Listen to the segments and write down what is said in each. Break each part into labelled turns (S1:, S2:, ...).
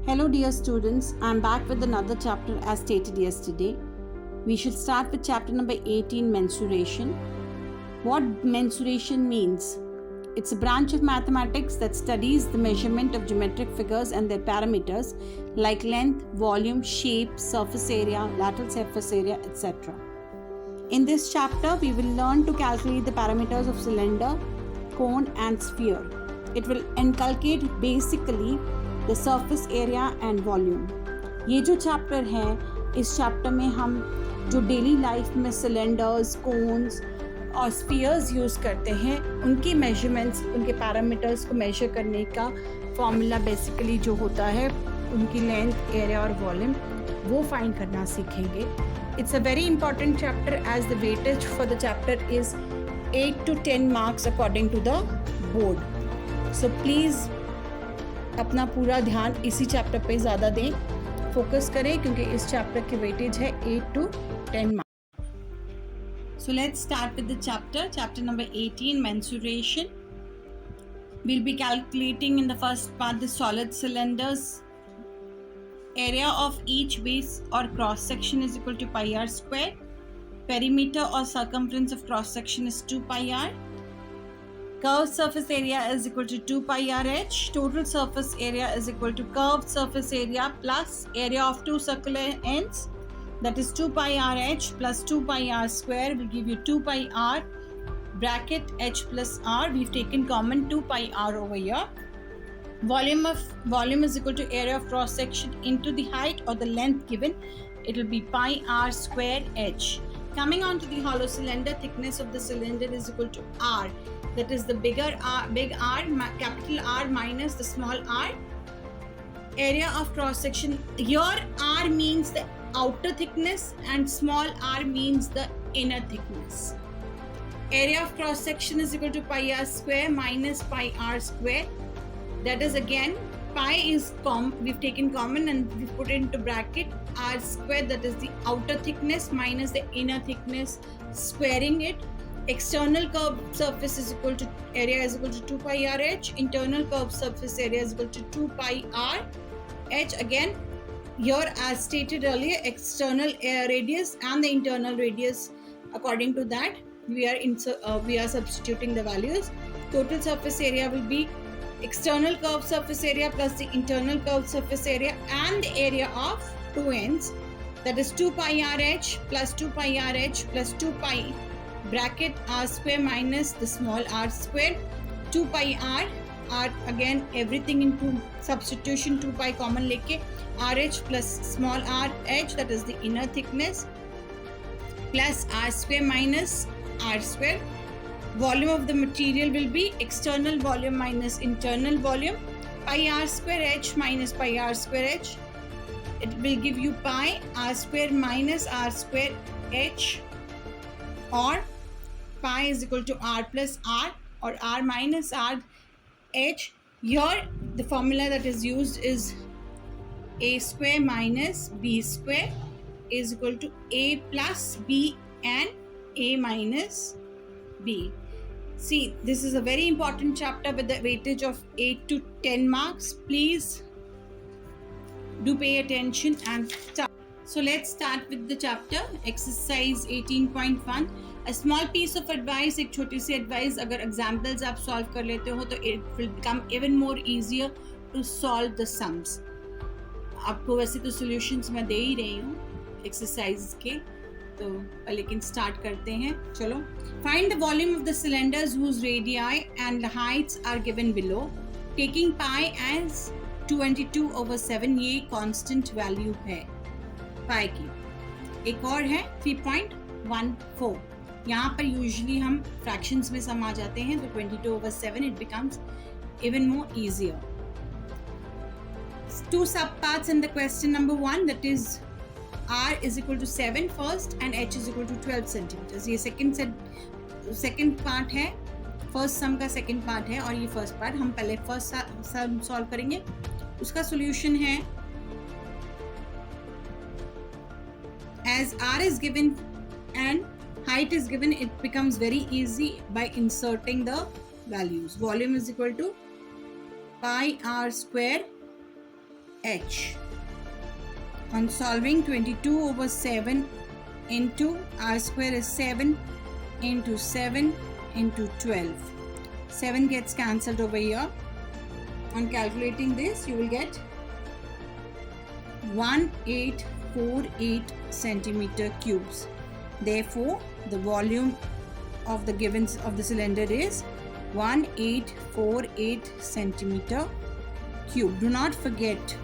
S1: Hello dear students, I am back with another chapter as stated yesterday. We should start with chapter number 18, mensuration. What mensuration means? It's a branch of mathematics that studies the measurement of geometric figures and their parameters like length, volume, shape, surface area, lateral surface area, etc. In this chapter, we will learn to calculate the parameters of cylinder, cone and sphere. It will inculcate basically the surface area and volume. ये जो chapter है, इस chapter में हम जो daily life में cylinders, cons और spheres use करते हैं, उनकी मेजरमेंट्स, उनके पैरामीटर्स को मेजर करने का फॉर्मूला बेसिकली जो होता है, उनकी लेंथ, एरिया और वॉल्यूम, वो फाइंड करना सीखेंगे. It's a very important chapter as the weightage for the chapter is 8 to 10 marks according to the board. So please अपना पूरा ध्यान इसी चैप्टर पे ज़्यादा दें, फोकस करें क्योंकि इस चैप्टर की वेटेज है 8 to 10 marks. So let's start with the chapter number 18, mensuration. We'll be calculating in the first part the solid cylinders. Area of each base or cross section is equal to pi r square. Perimeter or circumference of cross section is 2 pi r. Curved surface area is equal to 2 pi r h. Total surface area is equal to curved surface area plus area of two circular ends, that is 2 pi r h plus 2 pi r square will give you 2 pi r bracket h plus r. We've taken common 2 pi r over here. Volume is equal to area of cross section into the height or the length given. It will be pi r square h. Coming on to the hollow cylinder, thickness of the cylinder is equal to r. That is the big R, capital R minus the small r. Area of cross section. Here R means the outer thickness and small r means the inner thickness. Area of cross section is equal to pi r square minus pi r square. That is again pi is we've taken common and we've put it into bracket r square, that is the outer thickness minus the inner thickness, squaring it. External curved surface is equal to area is equal to 2 pi r h. Internal curved surface area is equal to 2 pi r h. Again, here as stated earlier, external radius and the internal radius, according to that we are substituting the values. Total surface area will be external curved surface area plus the internal curved surface area and the area of two ends, that is 2 pi r h plus 2 pi r h plus 2 pi bracket r square minus the small r square, 2 pi r again everything into substitution, 2 pi common leke r h plus small r h, that is the inner thickness, plus r square minus r square. Volume of the material will be external volume minus internal volume, pi r square h minus pi r square h. It will give you pi r square minus r square h, or pi is equal to r plus r or r minus r h. Here the formula that is used is a square minus b square is equal to a plus b and a minus b. See, this is a very important chapter with the weightage of 8 to 10 marks. Please do pay attention and start. So let's start with the chapter, exercise 18.1. A small piece of advice, एक छोटी सी advice, अगर examples आप solve कर लेते हो तो it will become even more easier to solve the sums. आपको वैसे तो solutions मैं दे ही रही हूँ exercises के, तो लेकिन start करते हैं. चलो. Find the volume of the cylinders whose radii and the heights are given below. Taking pi as 22/7, ये constant value है pi की. एक और है 3.14. यहाँ पर यूजुअली हम फ्रैक्शंस में सम आ जाते हैं, तो 22/7 it becomes even more easier. Two subparts in the question number 1, that is r is equal to 7 first and h is equal to 12 centimeters. ये second part है, first sum का second part है और ये first part. हम पहले first sum solve करेंगे. उसका solution है as r is given and height is given, it becomes very easy by inserting the values. Volume is equal to pi r square h. On solving, 22 over 7 into r square is 7 into 7 into 12. 7 gets cancelled over here. On calculating this, you will get 1848 centimeter cubes. Therefore, the volume of the cylinder is 1848 centimeter cube. Do not forget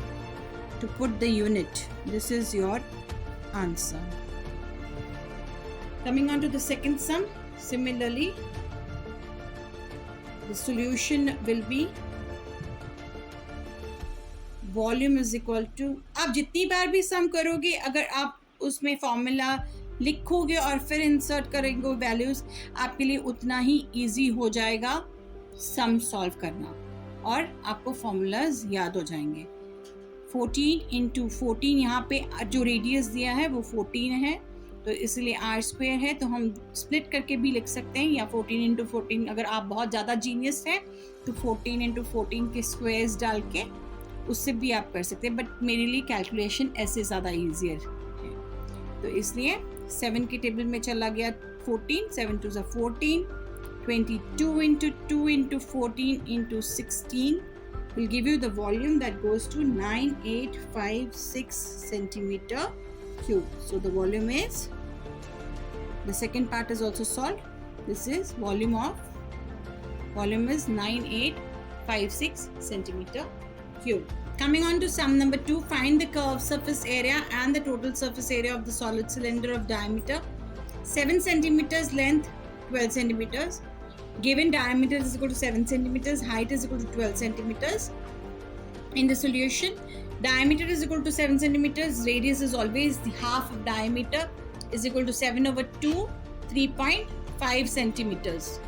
S1: to put the unit. This is your answer. Coming on to the second sum, similarly, the solution will be volume is equal to, आप जितनी बार भी सम करोगे, अगर आप उसमें formula लिखोगे और फिर इंसर्ट करेंगे वैल्यूज, आपके लिए उतना ही इजी हो जाएगा सम सॉल्व करना और आपको फॉर्मूलाज याद हो जाएंगे. 14 इंटू 14, यहाँ पे जो रेडियस दिया है वो 14 है, तो इसलिए आर स्क्वायर है, तो हम स्प्लिट करके भी लिख सकते हैं, या 14 इंटू 14 अगर आप बहुत ज़्यादा जीनियस हैं तो 14 इंटू 14 के स्क्वायर्स डाल के उससे भी आप कर सकते हैं, बट मेरे लिए कैलकुलेशन ऐसे ज़्यादा ईजियर है, तो इसलिए 7 के टेबल में चला गया 14, 7 टू ज़ा 14, 22 into 2 into 14 into 16 will give you the volume that goes to 9856 centimeter cube. So the volume is, the second part is also solved. This is volume is 9856 centimeter cube. Coming on to sum number 2, find the curved surface area and the total surface area of the solid cylinder of diameter 7 centimeters, length 12 centimeters. Given diameter is equal to 7 centimeters, height is equal to 12 centimeters. In the solution, diameter is equal to 7 centimeters, radius is always the half of diameter, is equal to 7 over 2, 3.5 centimeters.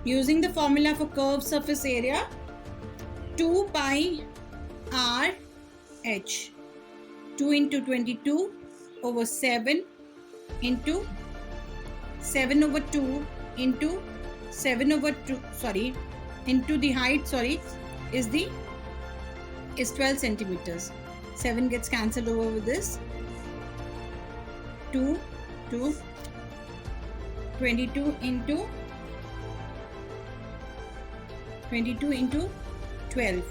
S1: Using the formula for curved surface area, 2 pi r h, 2 into 22 over 7 into 7 over 2 into 7 over 2, into the height, is 12 centimeters. 7 gets cancelled over with this. 2 to 22 into 12.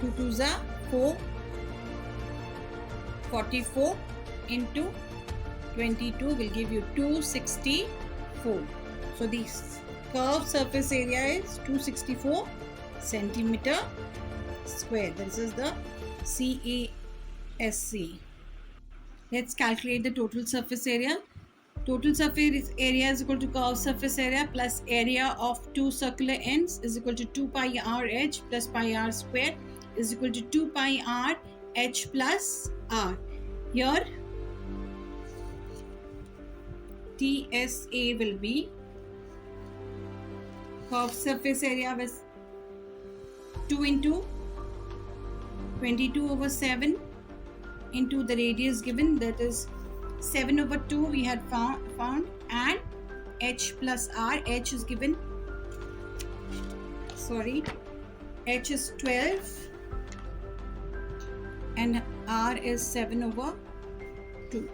S1: 2 to 4, 44 into 22 will give you 264. So the curved surface area is 264 centimeter square. This is the CASC. Let's calculate the total surface area. Total surface area is equal to curved surface area plus area of two circular ends is equal to 2 pi r h plus pi r square is equal to 2 pi r h plus r. Here TSA will be curved surface area with 2 into 22 over 7 into the radius given, that is 7 over 2 we had found, and h plus r. H is given, h is 12 and r is 7 over 2.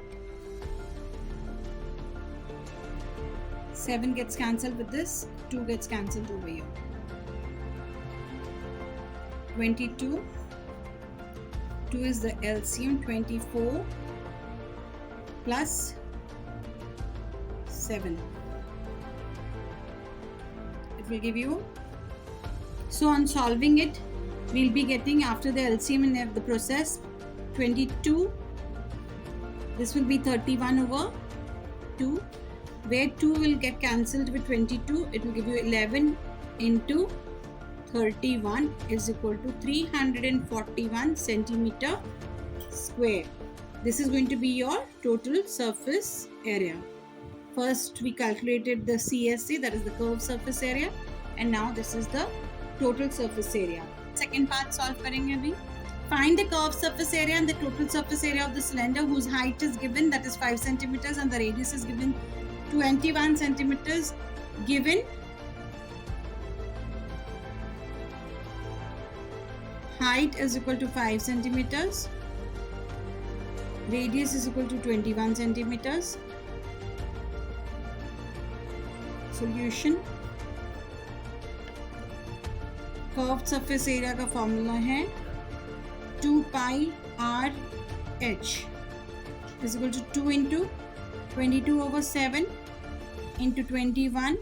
S1: 7 gets cancelled with this, 2 gets cancelled over here. 22, 2 is the LCM, 24 plus 7. It will give you, so on solving it, we'll be getting after the LCM in the process 22, this will be 31 over 2, where 2 will get cancelled with 22, it will give you 11 into 31 is equal to 341 centimeter square. This is going to be your total surface area. First we calculated the CSC, that is the curved surface area, and now this is the total surface area. Second part solve करेंगे अभी. Find the curved surface area and the total surface area of the cylinder whose height is given, that is 5 centimeters, and the radius is given 21 centimeters. Given height is equal to 5 centimeters, radius is equal to 21 centimeters. Solution. Curved surface area का formula है 2 pi r h is equal to 2 into 22 over 7 into 21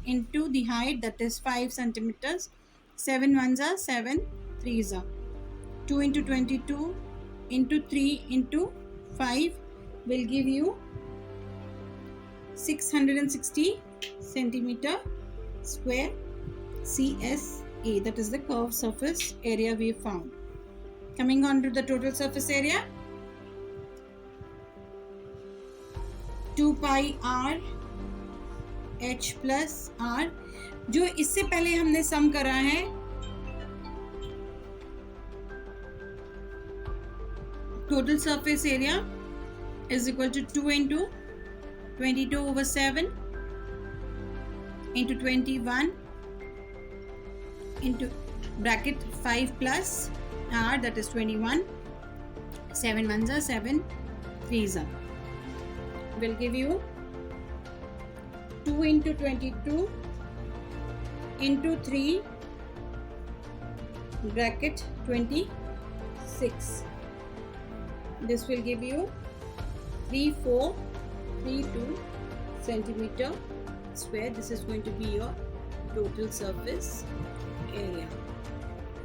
S1: into the height, that is 5 centimeters. 7 ones are 7 threes are 2 into 22 into 3 into 5 will give you 660 centimeter square CSA. That is the curved surface area we found. Coming on to the total surface area, 2 pi r h plus r. जो इससे पहले हमने सम करा है total surface area is equal to 2 into 22 over 7 into 21 into bracket 5 plus r, that is 21. 7 ones are 7 threes are, will give you 2 into 22 into 3 bracket 26. This will give you 3432 centimeter square. This is going to be your total surface area.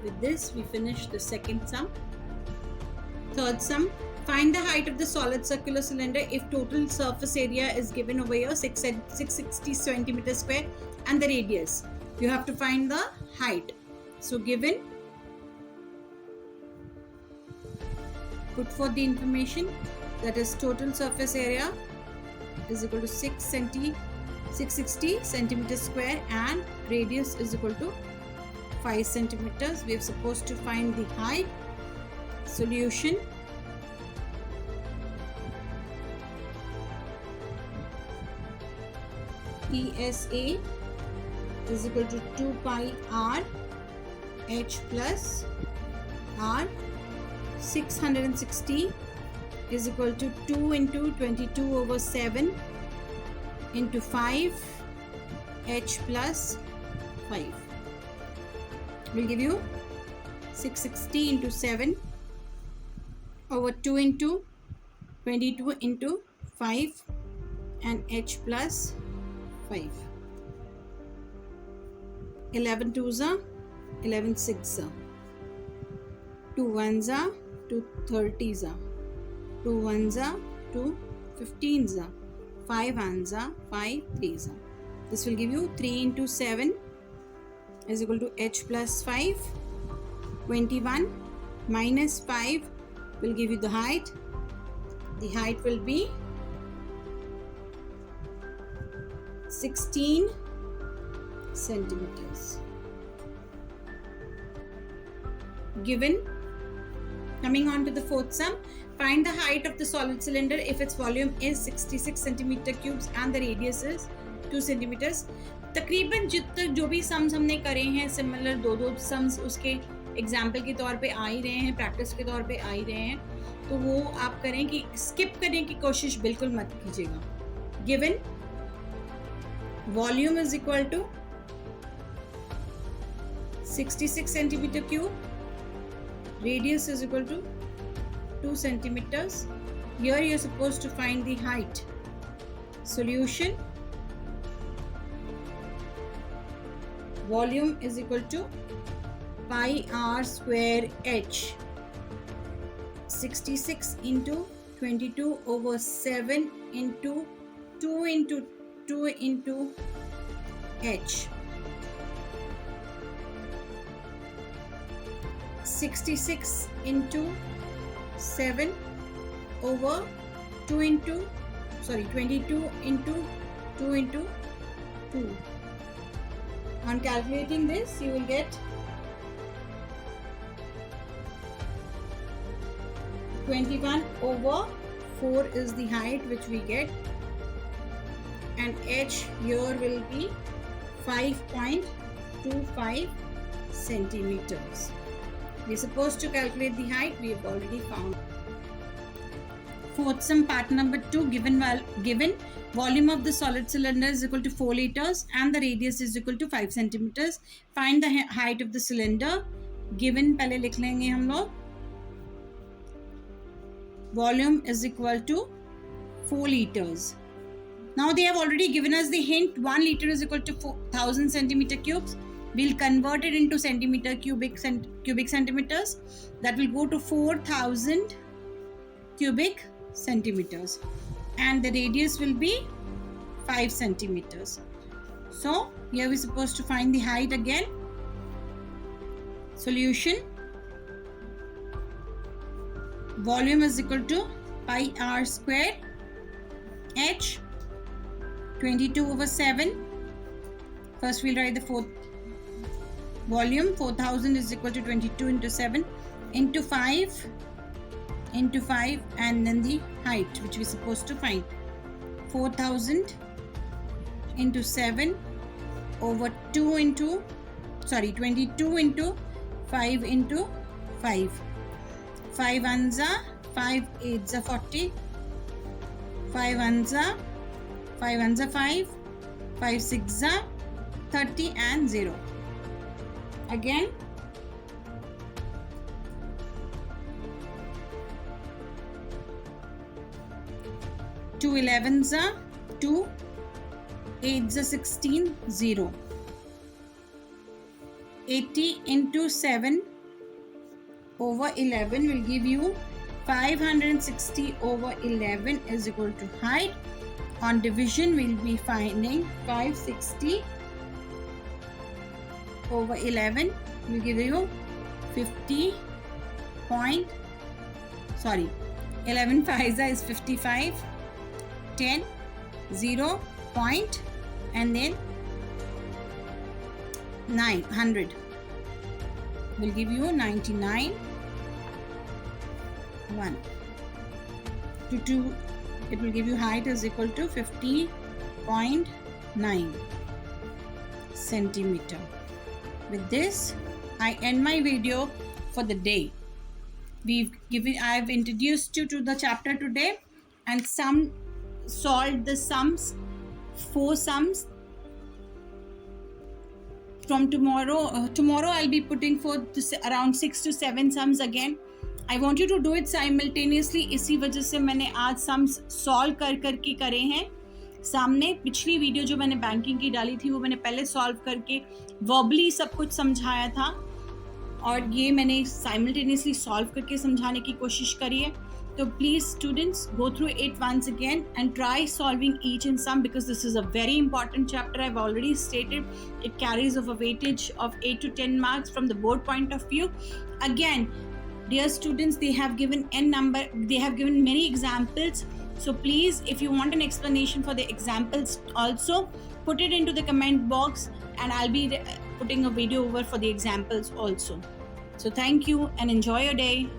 S1: With this, we finish the second sum. Third sum. Find the height of the solid circular cylinder if total surface area is given over here 660 centimeter square and the radius. You have to find the height. So given, put forth the information, that is total surface area is equal to 660 centimeters square and radius is equal to 5 centimeters. We are supposed to find the height. Solution. ESA is equal to 2 pi r h plus r. 660 is equal to 2 into 22 over 7 into 5 h plus 5 will give you 660 into 7 over 2 into 22 into 5 and h plus 5. 11 twos are 11 sixes are 2 ones are 2 30s are 2 ones are 2 15s are 5 ones are 5 threes are. This will give you 3 into 7 is equal to h plus 5. 21 minus 5 will give you the height. The height will be 16 centimeters. Given. Coming on to the fourth sum, find the height of the solid cylinder if its volume is 66 centimeter cubes and the radius is 2 centimeters. तकरीबन जितने जो भी sums हमने करे हैं similar दो sums उसके example के तौर पे आ ही रहे हैं, प्रैक्टिस के तौर पे आ ही रहे हैं, तो वो आप करें कि स्किप करने की कोशिश बिल्कुल मत कीजिएगा. Given volume is equal to 66 centimeter cube, radius is equal to 2 centimeters. Here you are supposed to find the height. Solution. Volume is equal to pi r square h. 66 into 22 over 7 into 2 into 2 into h. 66 into 7 over 2 into 22 into 2 into 2. On calculating this, you will get 21 over 4 is the height which we get, and h here will be 5.25 centimeters. We're supposed to calculate the height. We have already found. Fourth sum, part number 2. Given volume of the solid cylinder is equal to 4 liters and the radius is equal to 5 centimeters. Find the height of the cylinder. Given पहले लिख लेंगे हम लोग. Volume is equal to 4 liters. Now they have already given us the hint. 1 liter is equal to 1000 centimeter cubes. We'll convert it into cubic centimeters. That will go to 4000 cubic centimeters. And the radius will be 5 centimeters. So here we're supposed to find the height again. Solution. Volume is equal to pi r squared h 22/7. First we'll write the volume. 4000 is equal to 22 into 7 into 5 and then the height which we're supposed to find. 4000 into 7 over 22 into 5 into 5. 5 ones are 5 8s are 40. 5 ones are 5 ones are 5. 5 6s are 30 and 0. Again 2 11s are 2. 8s are 16 0. 80 into 7 over 11 will give you 560 over 11 is equal to height. On division we'll be finding 560 over 11 will give you 11 5s is 55, 10 0 point and then 900 will give you 99 1 to 2. It will give you height is equal to 50.9 centimeter. With this I end my video for the day. I've introduced you to the chapter today and solved the sums, 4 sums. From tomorrow I'll be putting forth around 6 to 7 sums again. I want you to do it simultaneously. इसी वजह से मैंने आज sums solve कर के करे हैं सामने. पिछली वीडियो जो मैंने बैंकिंग की डाली थी वो मैंने पहले सॉल्व करके वर्बली सब कुछ समझाया था और ये मैंने साइमल्टेनियसली सॉल्व करके समझाने की कोशिश करी है. तो please students go through it once again and try solving each and sum because this is a very important chapter. I've already stated it carries of a weightage of 8 to 10 marks from the board point of view. Again, dear students, they have given many examples. So please, if you want an explanation for the examples also, put it into the comment box and I'll be putting a video over for the examples also. So thank you and enjoy your day.